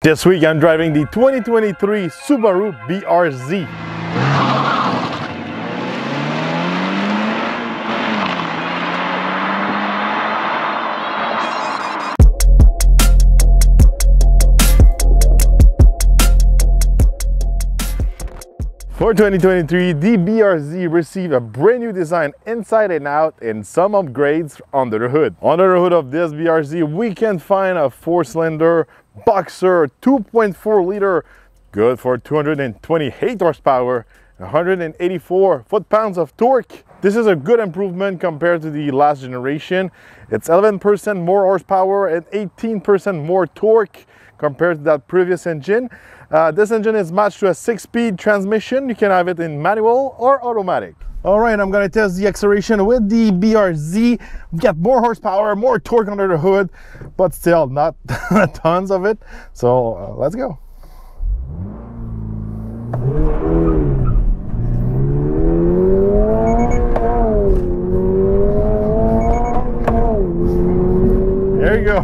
This week I'm driving the 2023 Subaru BRZ. For 2023, the BRZ received a brand new design inside and out and some upgrades under the hood. Under the hood of this BRZ, we can find a 4-cylinder boxer 2.4 liter, good for 228 horsepower, 184 foot-pounds of torque. This is a good improvement compared to the last generation. It's 11% more horsepower and 18% more torque compared to that previous engine. This engine is matched to a 6-speed transmission. You can have it in manual or automatic. All right, I'm gonna test the acceleration with the BRZ. We've got more horsepower, more torque under the hood, but still not tons of it. So let's go. There you go.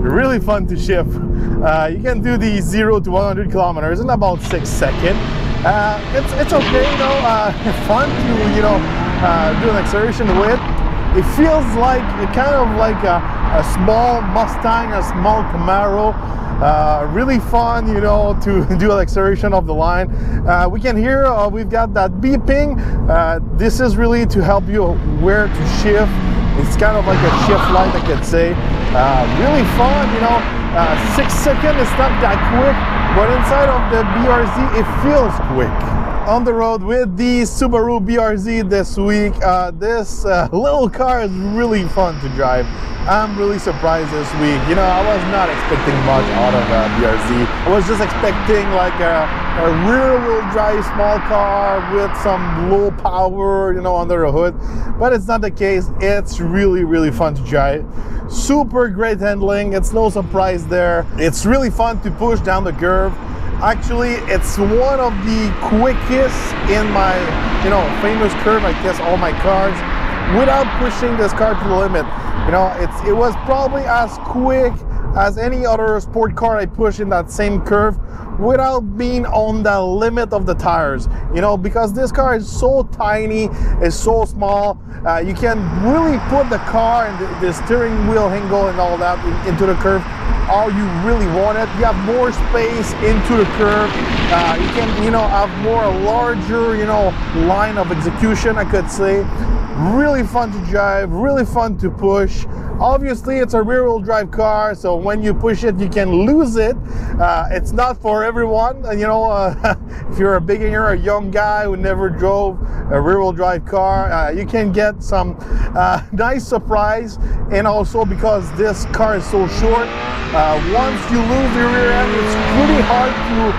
Really fun to shift. You can do the 0 to 100 kilometers in about 6 seconds. It's okay, you know, fun to, you know, do an acceleration with. It feels like kind of like a small Mustang, a small Camaro. Really fun, you know, to do an acceleration of the line. We can hear we've got that beeping. This is really to help you where to shift. It's kind of like a shift light, I could say. Really fun, you know. 6 seconds is not that quick, but inside of the BRZ, it feels quick. On the road with the Subaru BRZ this week, this little car is really fun to drive. I'm really surprised this week. You know, I was not expecting much out of a BRZ. I was just expecting like a rear-wheel drive small car with some low power, you know, under the hood. But it's not the case. It's really, really fun to drive. Super great handling. It's no surprise there. It's really fun to push down the curve. Actually, it's one of the quickest in my, you know, famous curve I test all my cars without pushing this car to the limit. You know, it was probably as quick as any other sport car I push in that same curve without being on the limit of the tires, you know, because this car is so tiny, it's so small. You can really put the car and the steering wheel angle and all that into the curve how you really want it. You have more space into the curve. You can, you know, have more larger, you know, line of execution, I could say. Really fun to drive, really fun to push. Obviously, it's a rear-wheel drive car, so when you push it, you can lose it. It's not for everyone. You know, if you're a beginner, a young guy who never drove a rear-wheel drive car, you can get some nice surprise. And also because this car is so short, once you lose your rear end, it's pretty hard to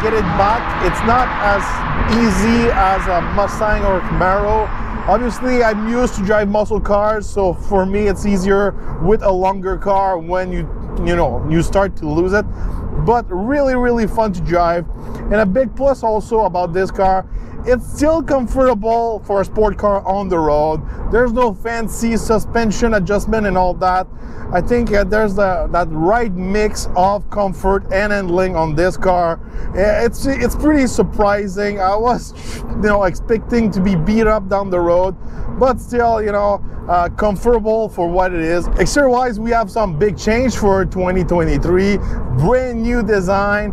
get it back. It's not as easy as a Mustang or a Camaro. Obviously, I'm used to drive muscle cars, so for me it's easier with a longer car when you start to lose it. But really, really fun to drive. And a big plus also about this car, it's still comfortable for a sport car on the road. There's no fancy suspension adjustment and all that. I think there's that right mix of comfort and handling on this car. It's pretty surprising. I was, you know, expecting to be beat up down the road, but still, you know, comfortable for what it is. Exterior wise, we have some big change for 2023. Brand new design,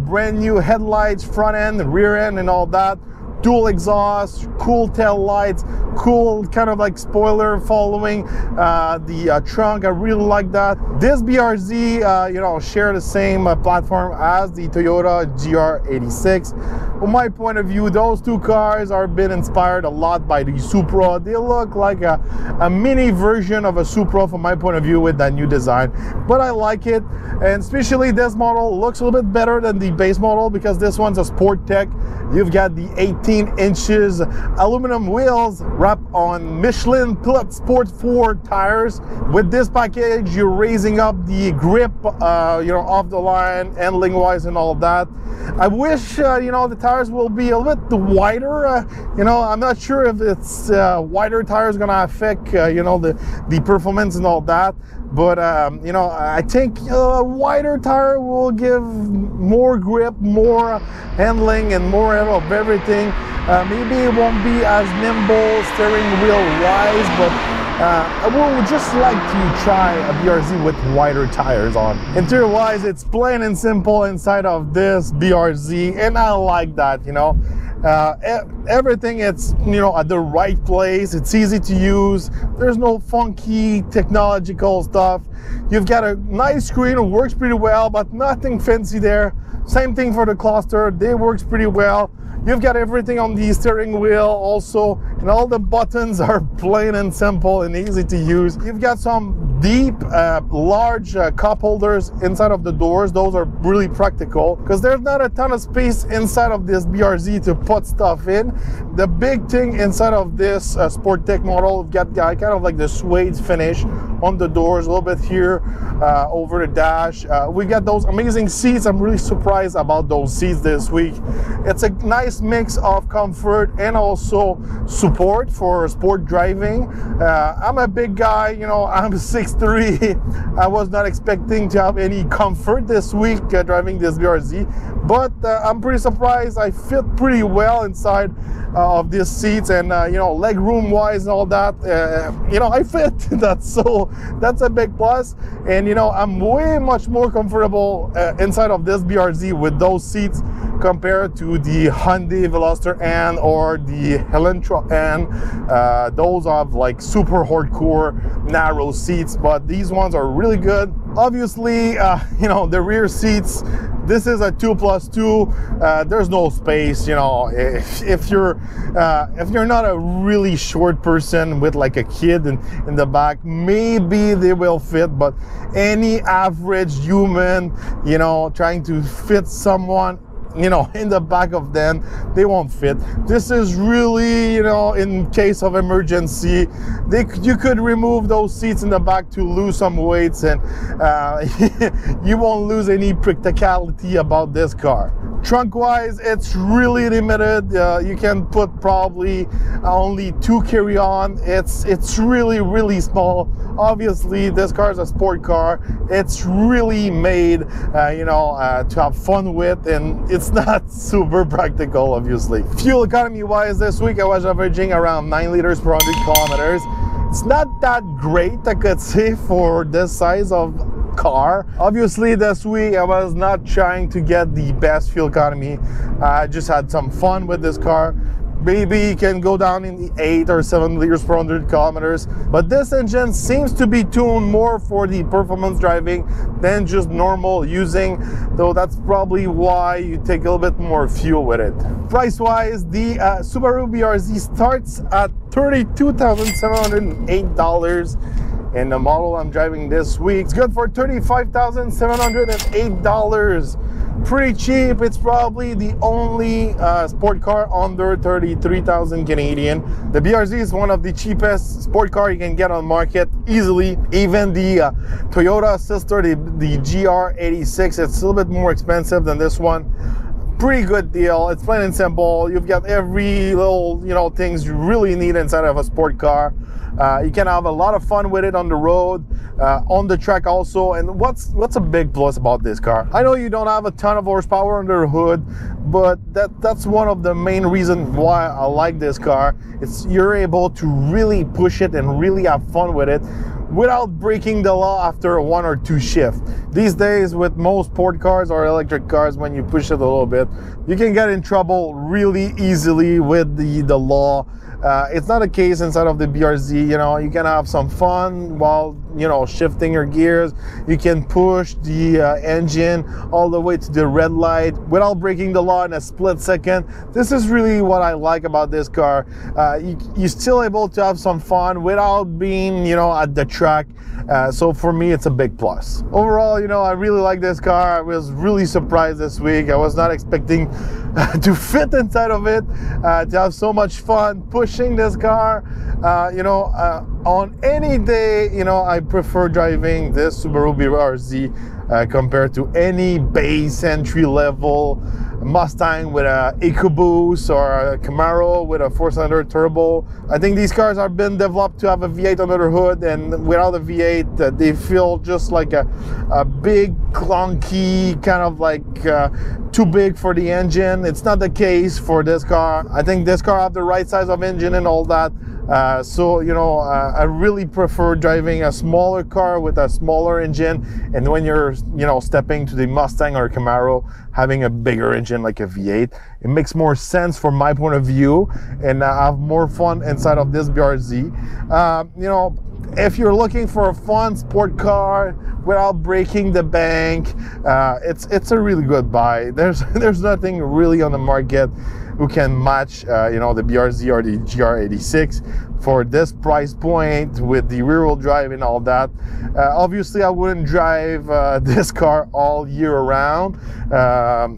brand new headlights, front end, rear end, and all that. Dual exhaust, cool tail lights, cool kind of like spoiler following the trunk. I really like that. This BRZ, you know, share the same platform as the Toyota GR86. From my point of view, those two cars are been inspired a lot by the Supra. They look like a mini version of a Supra from my point of view with that new design. But I like it, and especially this model looks a little bit better than the base model because this one's a Sport Tech. You've got the 18 inches aluminum wheels wrapped on Michelin Pilot Sport 4 tires. With this package, you're raising up the grip, you know, off the line, handling wise and all that. I wish, you know, the tires will be a little bit wider. You know, I'm not sure if it's wider tires gonna affect, you know, the performance and all that. but you know, I think a wider tire will give more grip, more handling, and more of everything. Maybe it won't be as nimble steering wheel wise, but I would just like to try a BRZ with wider tires on. Interior wise, it's plain and simple inside of this BRZ, and I like that, you know. Everything, it's, you know, at the right place. It's easy to use. There's no funky technological stuff. You've got a nice screen, it works pretty well, but nothing fancy there. Same thing for the cluster, they works pretty well. You've got everything on the steering wheel also, and all the buttons are plain and simple and easy to use. You've got some deep, large cup holders inside of the doors. Those are really practical because there's not a ton of space inside of this BRZ to put stuff in. The big thing inside of this Sport Tech model, you've got kind of like the suede finish on the doors, a little bit here over the dash. We got those amazing seats. I'm really surprised about those seats this week. It's a nice mix of comfort and also support for sport driving. I'm a big guy, you know, I'm 6'3". I was not expecting to have any comfort this week driving this BRZ, but I'm pretty surprised. I fit pretty well inside of these seats, and you know, leg room wise and all that, you know, I fit. That's a big plus. And you know, I'm way much more comfortable inside of this BRZ with those seats compared to the Hyundai Veloster N or the Elantra N. Those have like super hardcore narrow seats, but these ones are really good. Obviously, you know, the rear seats, this is a 2+2. There's no space, you know. If you're not a really short person with like a kid in the back, maybe they will fit, but any average human, you know, trying to fit someone, you know, in the back of them, they won't fit. This is really, you know, in case of emergency, you could remove those seats in the back to lose some weights, and you won't lose any practicality about this car. Trunk wise, it's really limited. You can put probably only 2 carry-on. It's really small. Obviously, this car is a sport car. It's really made, you know, to have fun with, and it's not super practical, obviously. Fuel economy wise, this week I was averaging around 9 liters per 100 kilometers. It's not that great, I could say, for this size of car. Obviously, this week I was not trying to get the best fuel economy. I just had some fun with this car. Maybe you can go down in the 8 or 7 liters per 100 kilometers, but this engine seems to be tuned more for the performance driving than just normal using, though that's probably why you take a little bit more fuel with it. Price wise, the Subaru BRZ starts at $32,708, and the model I'm driving this week is good for $35,708. Pretty cheap. It's probably the only sport car under 33,000 Canadian. The BRZ is one of the cheapest sport car you can get on the market easily. Even the Toyota sister, the GR86, it's a little bit more expensive than this one. Pretty good deal. It's plain and simple. You've got every little, you know, things you really need inside of a sport car. You can have a lot of fun with it on the road, on the track also. And what's a big plus about this car? I know you don't have a ton of horsepower under the hood, but that's one of the main reasons why I like this car. It's you're able to really push it and really have fun with it without breaking the law after 1 or 2 shifts. These days, with most sport cars or electric cars, when you push it a little bit, you can get in trouble really easily with the law. It's not a case inside of the BRZ. You know, you can have some fun while, you know, shifting your gears. You can push the engine all the way to the red light without breaking the law in a split second. This is really what I like about this car. You're still able to have some fun without being, you know, at the track. So for me, it's a big plus. Overall, you know, I really like this car. I was really surprised this week. I was not expecting to fit inside of it, to have so much fun pushing this car. You know, on any day, you know, I prefer driving this Subaru BRZ compared to any base entry level Mustang with a EcoBoost or a Camaro with a 4-cylinder turbo. I think these cars have been developed to have a V8 under the hood, and without a V8 they feel just like a big clunky kind of like too big for the engine. It's not the case for this car. I think this car have the right size of engine and all that. So you know, I really prefer driving a smaller car with a smaller engine, and when you're, you know, stepping to the Mustang or Camaro, having a bigger engine like a V8, it makes more sense from my point of view, and I have more fun inside of this BRZ. You know, if you're looking for a fun sport car without breaking the bank, it's a really good buy. There's nothing really on the market who can match you know, the BRZ or the GR86 for this price point with the rear-wheel drive and all that. Obviously I wouldn't drive this car all year round,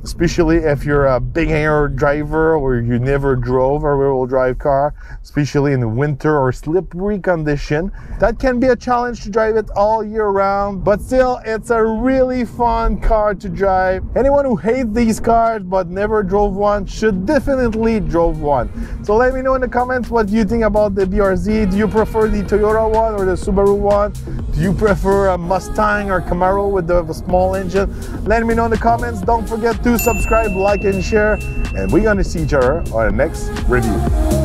especially if you're a big hanger driver or you never drove a rear-wheel drive car, especially in the winter or slippery condition. That can be a challenge to drive it all year round, but still it's a really fun car to drive. Anyone who hates these cars but never drove one should definitely drove one. So let me know in the comments what you think about the BRZ. Do you prefer the Toyota one or the Subaru one? Do you prefer a Mustang or Camaro with the small engine? Let me know in the comments. Don't forget to subscribe, like, and share, and we're gonna see each other on the next review.